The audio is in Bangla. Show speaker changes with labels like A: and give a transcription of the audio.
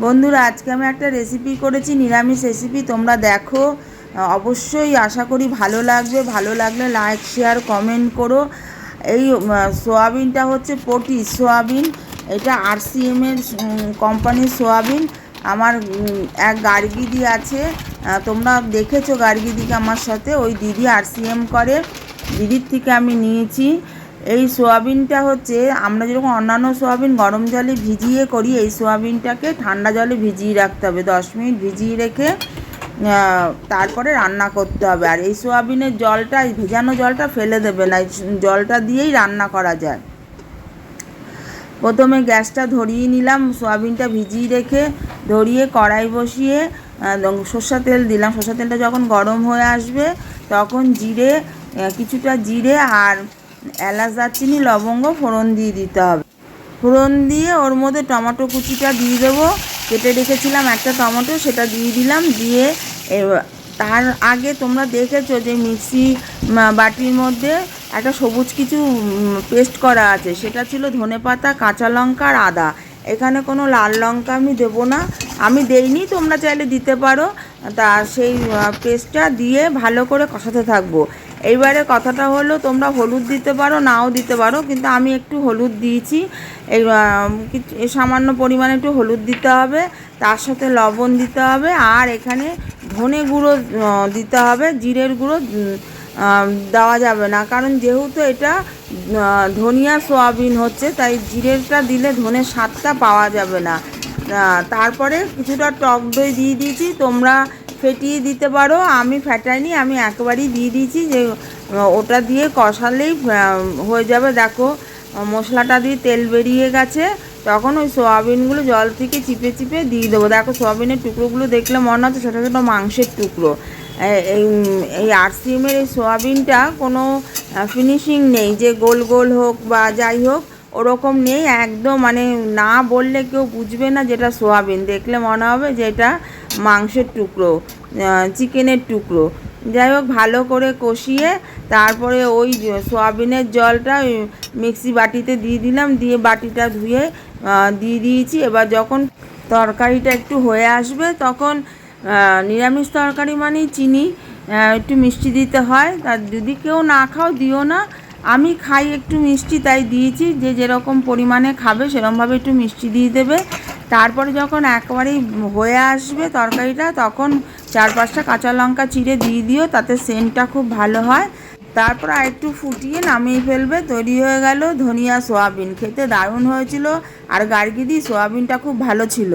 A: বন্ধুরা, আজকে আমি একটা রেসিপি করেছি, নিরামিষ রেসিপি। তোমরা দেখো, অবশ্যই আশা করি ভালো লাগবে। ভালো লাগলে লাইক শেয়ার কমেন্ট করো। এই সোয়াবিনটা হচ্ছে পটিস সোয়াবিন। এটা RCM-এর কোম্পানির সোয়াবিন। আমার এক গার্গিদি আছে, তোমরা দেখেছো গার্গিদিকে আমার সাথে। ওই দিদি RCM করে, দিদির থেকে আমি নিয়েছি। এই সোয়াবিনটা হচ্ছে আমরা যেরকম অন্যান্য সোয়াবিন গরম জলে ভিজিয়ে করি, এই সোয়াবিনটাকে ঠান্ডা জলে ভিজিয়ে রাখতে হবে। 10 মিনিট ভিজিয়ে রেখে তারপরে রান্না করতে হবে। আর এই সোয়াবিনের জলটা, এই ভেজানো জলটা ফেলে দেবে না, এই জলটা দিয়েই রান্না করা যায়। প্রথমে গ্যাসটা ধরিয়ে নিলাম, সোয়াবিনটা ভিজিয়ে রেখে ধরিয়ে কড়াই বসিয়ে সর্ষের তেল দিলাম। সর্ষের তেলটা যখন গরম হয়ে আসবে তখন জিরে, কিছুটা জিরে আর এলাচ, দারচিনি, লবঙ্গ ফোড়ন দিয়ে দিতে হবে। ফোড়ন দিয়ে ওর মধ্যে টমেটো কুচিটা দিয়ে দেবো। কেটে রেখেছিলাম একটা টমেটো, সেটা দিয়ে দিলাম। দিয়ে তার আগে তোমরা দেখেছো যে মিক্সি বাটির মধ্যে একটা সবুজ কিছু পেস্ট করা আছে, সেটা ছিল ধনেপাতা, কাঁচা লঙ্কা আর আদা। এখানে কোনো লাল লঙ্কা আমি দেবো না, আমি দেইনি, তোমরা চাইলে দিতে পারো। তা সেই পেস্টটা দিয়ে ভালো করে কষাতে থাকবো। এইবারে কথাটা হলো, তোমরা হলুদ দিতে পারো, নাও দিতে পারো, কিন্তু আমি একটু হলুদ দিয়েছি। এই সামান্য পরিমাণে একটু হলুদ দিতে হবে, তার সাথে লবণ দিতে হবে। আর এখানে ধনে গুঁড়ো দিতে হবে, জিরের গুঁড়ো দেওয়া যাবে না, কারণ যেহেতু এটা ধনিয়া সোয়াবিন হচ্ছে, তাই জিরেটা দিলে ধনের স্বাদটা পাওয়া যাবে না। তারপরে কিছুটা টক দই দিয়ে দিয়েছি, তোমরা ফেটিয়ে দিতে পারো, আমি ফেটাইনি, আমি একবারই দিয়ে দিয়েছি। যে ওটা দিয়ে কষালেই হয়ে যাবে। দেখো মশলাটা দিয়ে তেল বেরিয়ে গেছে, তখন ওই সোয়াবিনগুলো জল থেকে চিপে চিপে দিয়ে দেবো। দেখো সোয়াবিনের টুকরোগুলো দেখলে মনে হচ্ছে ছোটো ছোটো মাংসের টুকরো। এই RCM-এর এই সোয়াবিনটা কোনো ফিনিশিং নেই, যে গোল গোল হোক বা যাই হোক, ওরকম নেই একদম। মানে না বললে কেউ বুঝবে না যেটা সোয়াবিন, দেখলে মনে হবে যে এটা মাংসের টুকরো, চিকেনের টুকরো। যাই হোক, ভালো করে কষিয়ে তারপরে ওই সোয়াবিনের জলটা ওই মিক্সি বাটিতে দিয়ে দিলাম, দিয়ে বাটিটা ধুয়ে দিয়ে দিয়েছি। এবার যখন তরকারিটা একটু হয়ে আসবে, তখন নিরামিষ তরকারি মানেই চিনি, একটু মিষ্টি দিতে হয়। তার যদি কেউ না খাও দিও না, আমি খাই একটু মিষ্টি, তাই দিয়েছি। যে যেরকম পরিমাণে খাবে সেরকমভাবে একটু মিষ্টি দিয়ে দেবে। তারপরে যখন একবারেই হয়ে আসবে তরকারিটা, তখন 4-5টা কাঁচা লঙ্কা চিড়ে দিয়ে দিও, তাতে সেন্টটা খুব ভালো হয়। তারপর আর একটু ফুটিয়ে নামিয়ে ফেলবে। তৈরি হয়ে গেল ধনিয়া সোয়াবিন। খেতে দারুণ হয়েছিল, আর গার্গিদি সোয়াবিনটা খুব ভালো ছিল।